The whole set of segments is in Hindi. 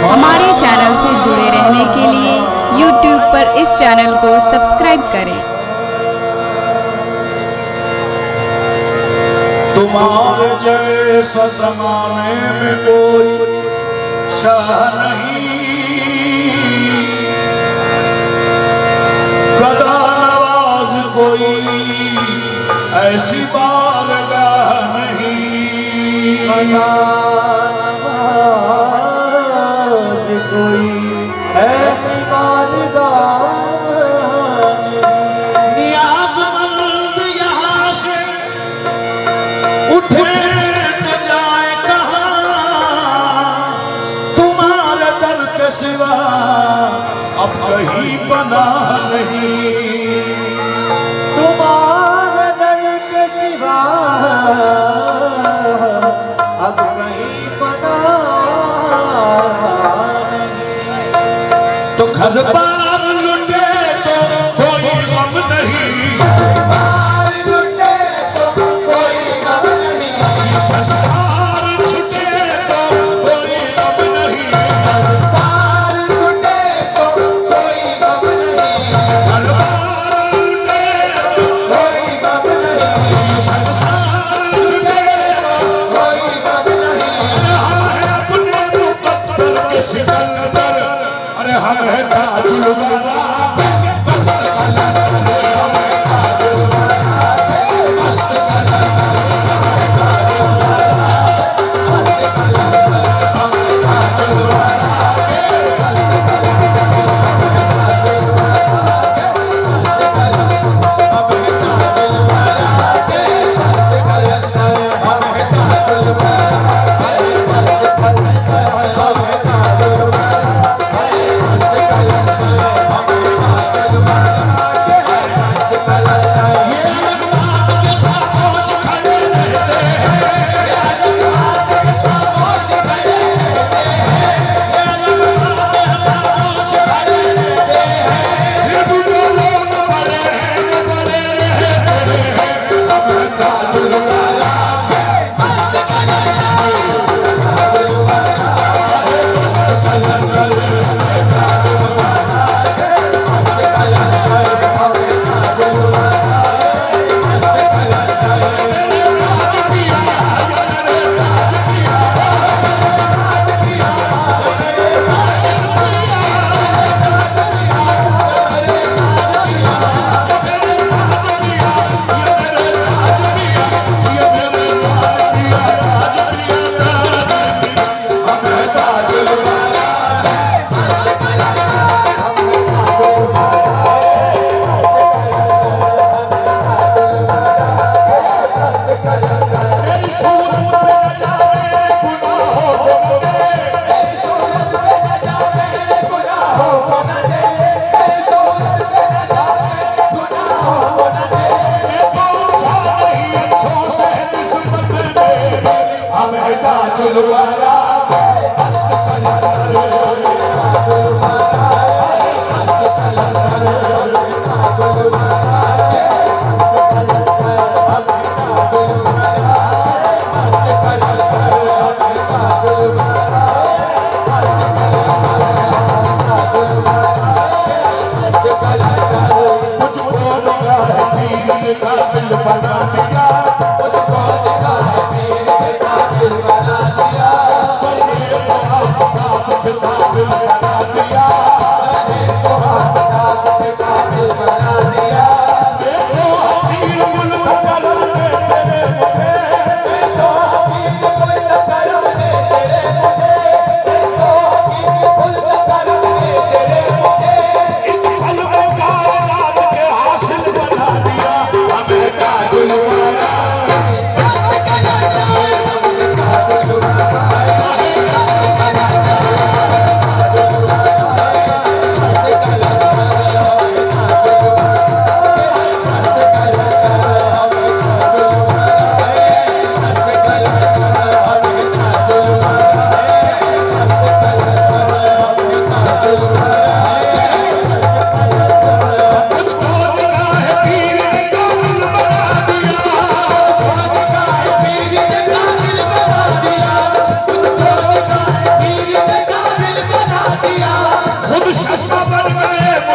हमारे चैनल से जुड़े रहने के लिए YouTube पर इस चैनल को सब्सक्राइब करें। तुम्हारे जैसा ज़माने में कोई शाह नहीं, गदा नवाज कोई ऐसी बारगाह नहीं, गदा नवाज कोई ऐसी बारगाह नहीं। नियाज़मंद यहाँ से उठे न जाए कहाँ, तुम्हारे दर के सिवा अब कहीं पनाह नहीं, तुम्हारे दर के सिवा अब कहीं पनाह नहीं। तो घर बार लुटे तो कोई गम नहीं, संसार छूटे तो कोई गम नहीं, संसार छूटे तो कोई गम नहीं, घर बार लुटे तो कोई गम नहीं, संसार छूटे तो कोई गम नहीं। हम हैं अपने मुकद्दर के सिकंदर, अरे हम हैं ताजुल वरा बस कलंदर, हम हैं ताजुल वरा बस कलंदर,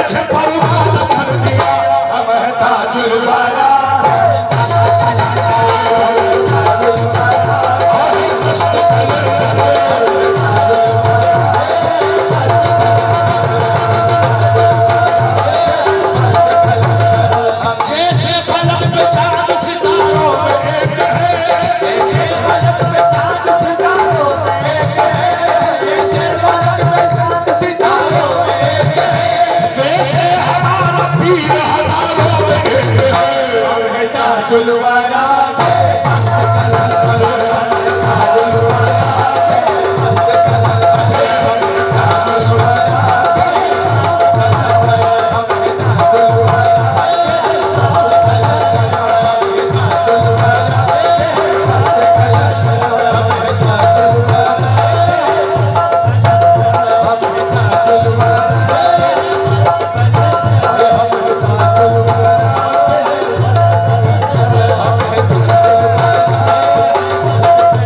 मुझे परवान कर दिया हम है ताजुल वरा मस्त जैसे फलक पे चांद सितारों में एक है जैसे फलक पे चांद सितारों में एक है जैसे फलक पे चांद सितारों में एक है वैसे हमारा पीर हजारों में एक है हम है ताजुल वरा मस्त कलर कलर ताजुल वरा मस्त कलर कलर ताजुल वरा हम है ताजुल वरा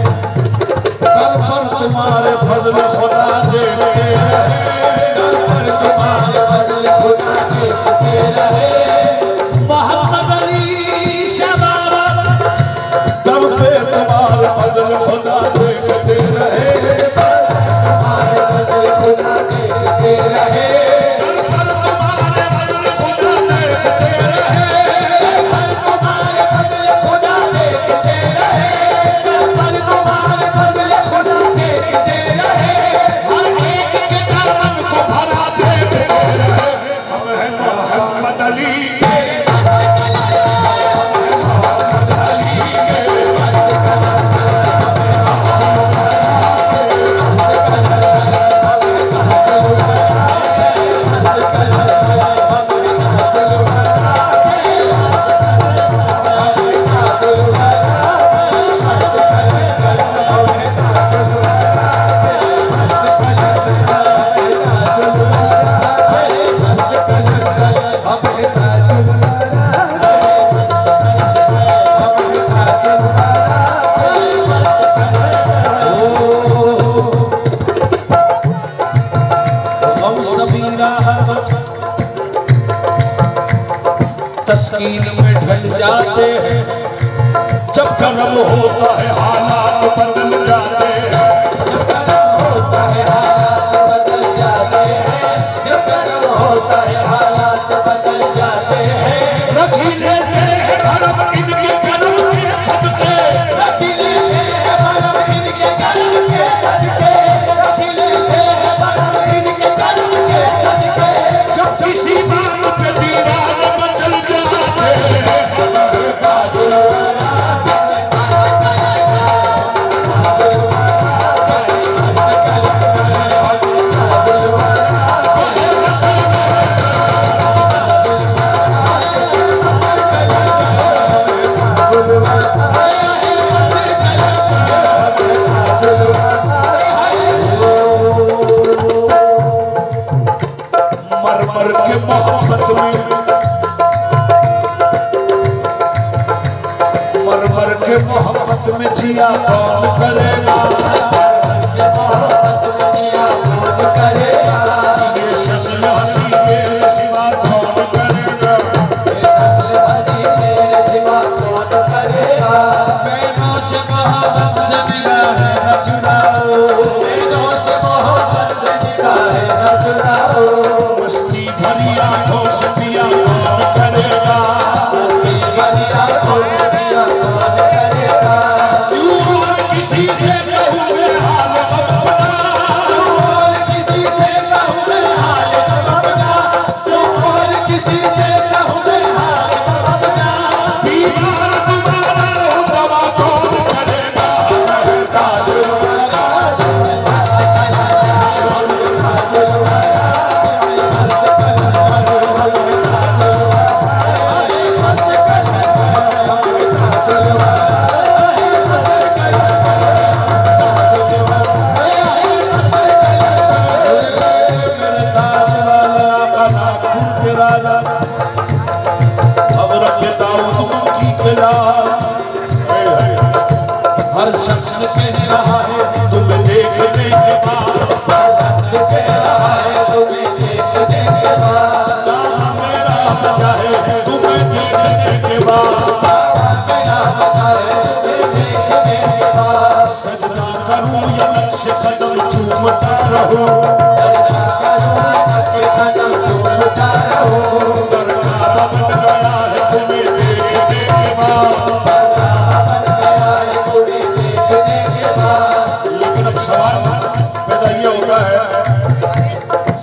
दर पर तुम्हारे फजल खुदा देखते पर तुम्हारे फजल खुदा देखते रहे मोहम्मद अली शबाबा दर पे तुम्हारे फजल खुदा देखते रहे तुम्हारे फजल खुदा देखते रहे दर पर तुम्हारे फजल खुदा देखते रहे पर तुम्हारे फजल खुदा देखते रहे पर तुम्हारे फजल खुदा देखते रहे हर एक के दामन को भरा देखते रहे हम हैं मोहम्मद अली हम सबीरा तस्कीन में ढल जाते हैं जब कर्म होता है हालात बदल जाते हैं जब कर्म होता है हालात बदल जाते हैं जब कर्म होता है हालात बदल जाते हैं रखी लेते हैं भरम इनके कर्म के सदके रख लेते हैं भरम इनके कर्म के सदके रख लेते हैं भरम इनके कर्म के सदके जब किसी बात पे दीवार मचल जाते हैं ताजुल वरा मर मर के मोहब्बत में मर मर के मोहब्बत में जिया कौन करेगा मोहब्बत में जिया कौन करेगा ये शक्ल हसी मेरे सिवा कौन करेगा ये सजल हसी तेरे सिवा कौन करेगा मैनों से मोहब्बत से निगाहें न चुराओ नैनों से मोहब्बत से निगाहें न चुराओ मस्ती भरी आंखों से पिया कौन करेगा मस्ती भरी आंखों से पिया कौन करेगा क्यों और किसी से कहूँ मैं हाल अपना और किसी से कहूँ मैं हाल गम अपना और किसी से कहूँ मैं हाल गम अपना बीमार तुम्हारा हूँ दवा कौन करेगा ताजुल वरा मस्त कलर ताजुल वरा मस्त कलर ताजुल वरा मस्त कलर ताजुल वरा मेरे ताज वाला आका नागपुर के राजा हजरत दाऊद मक्की के लाल हर शख्स कह रहा है तुम्हें देखने के बाद शख्स कह रहा है तुम्हें देखने के बाद झूमता रहूं, सजदा करूं नक्श कदम चूमता रहूं, दरगाह बन गया है तुम्हें देखने के बाद। दरगाह बन गया है तुम्हें देखने के बाद। लेकिन अब सवाल पैदा ये होता है,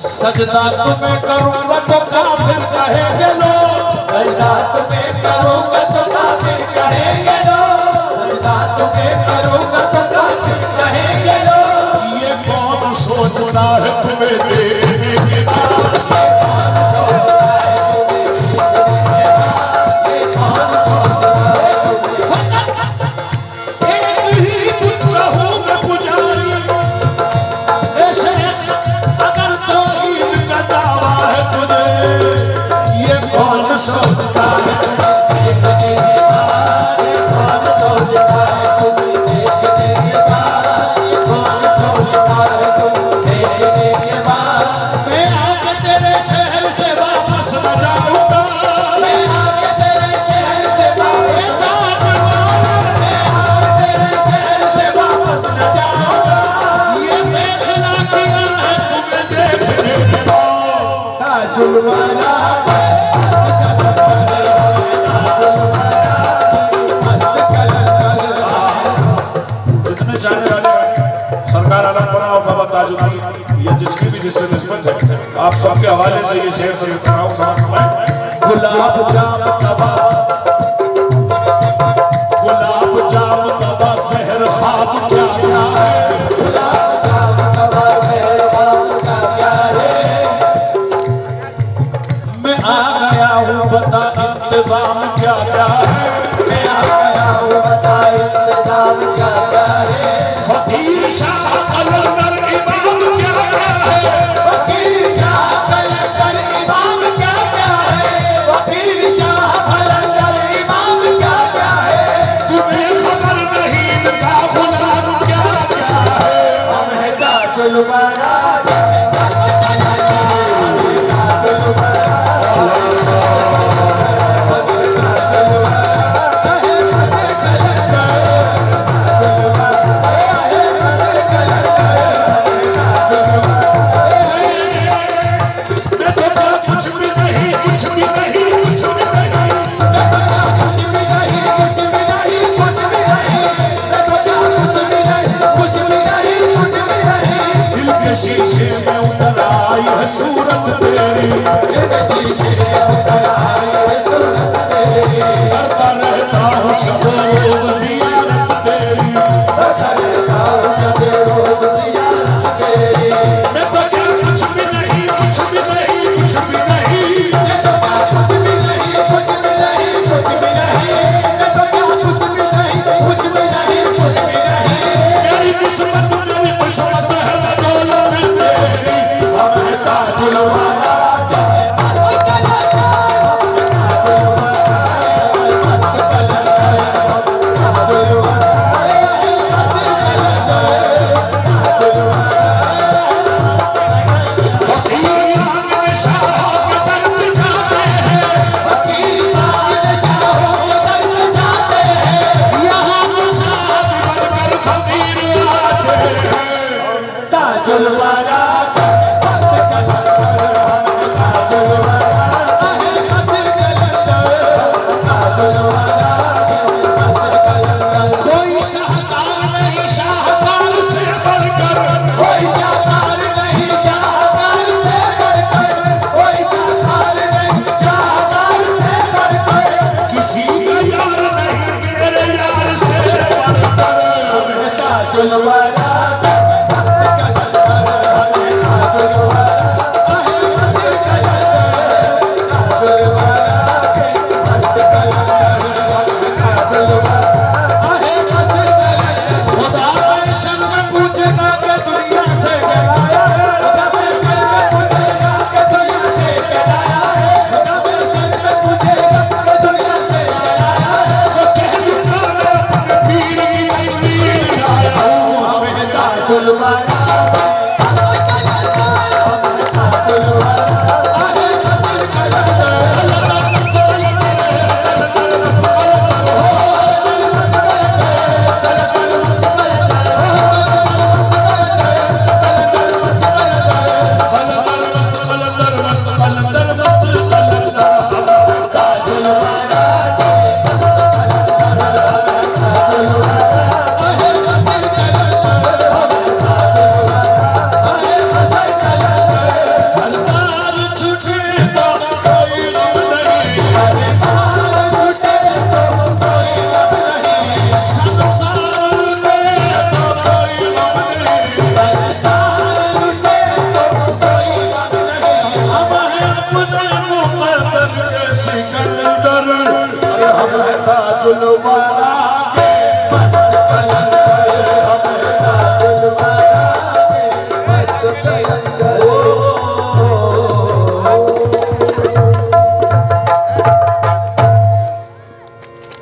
सजदा तुम्हें करूंगा तो काफिर कहेंगे लोग, सजदा तुम्हें करूंगा तो काफिर कहेंगे लोग, सजदा तुम्हें करूंगा तो काफिर कहेंगे लोग। ये कौन सोचता है तुम्हें देखने के बाद। कौन सोचता है तुम्हें देखने के बाद, ये कौन सोचता है तुम्हें। एक ही बुत का हूं मैं पुजारी, ए शेख अगर तौहीद का दावा है तुझे, ये कौन सोचता है देखने के बाद, ये कौन सोचता है तुम्हें देखने के बाद, ये कौन सोचता है तुम्हें देखने के बाद। मैं आके तेरे शहर से वापस न जाऊंगा, मैं आके तेरे शहर से वापस न जाऊंगा, मैं आके तेरे शहर से वापस न जाऊंगा। ये फैसला किया है तुम्हें देखने के बाद। ताजुल वाला मस्त कलंदर है, ताजुल वाला मस्त कलंदर है। जितने चाहने वाले सरकार आलम बना और बाबा ताजुद्दीन या जिसकी भी जिससे निस्बत है, आप सबके हवाले से ये शेर से कराऊं समझ में। गुलाब जाम तबा, गुलाब जाम तबा शहर ख्वाब क्या क्या है, गुलाब जाम तबा शहर ख्वाब का क्या है। मैं आ गया हूँ बता इंतजाम क्या क्या है, मैं आ गया हूँ बता इंतजाम क्या क्या है। फकीर शाह कलंदर इमाम क्या क्या है, फकीर शाह कलंदर इमाम क्या क्या है, फकीर शाह कलंदर इमाम क्या क्या है। तुम्हें खबर नहीं इनका गुलाम क्या क्या है। हम है ताजुल वाला मस्त कलंदर, हम है ताजुल वाला, हम है ताजुल वाला, कहे मत कलंदर, ताजुल वाला, कहे मत कलंदर, हम है ताजुल वाला। मैं तो कुछ भी नहीं, कुछ भी नहीं, कुछ भी नहीं, मैं तो क्या कुछ भी नहीं, कुछ भी नहीं, कुछ भी नहीं, मैं तो क्या कुछ भी नहीं, कुछ भी नहीं, कुछ भी नहीं। दिल के शीशे में उतर आई है सूरत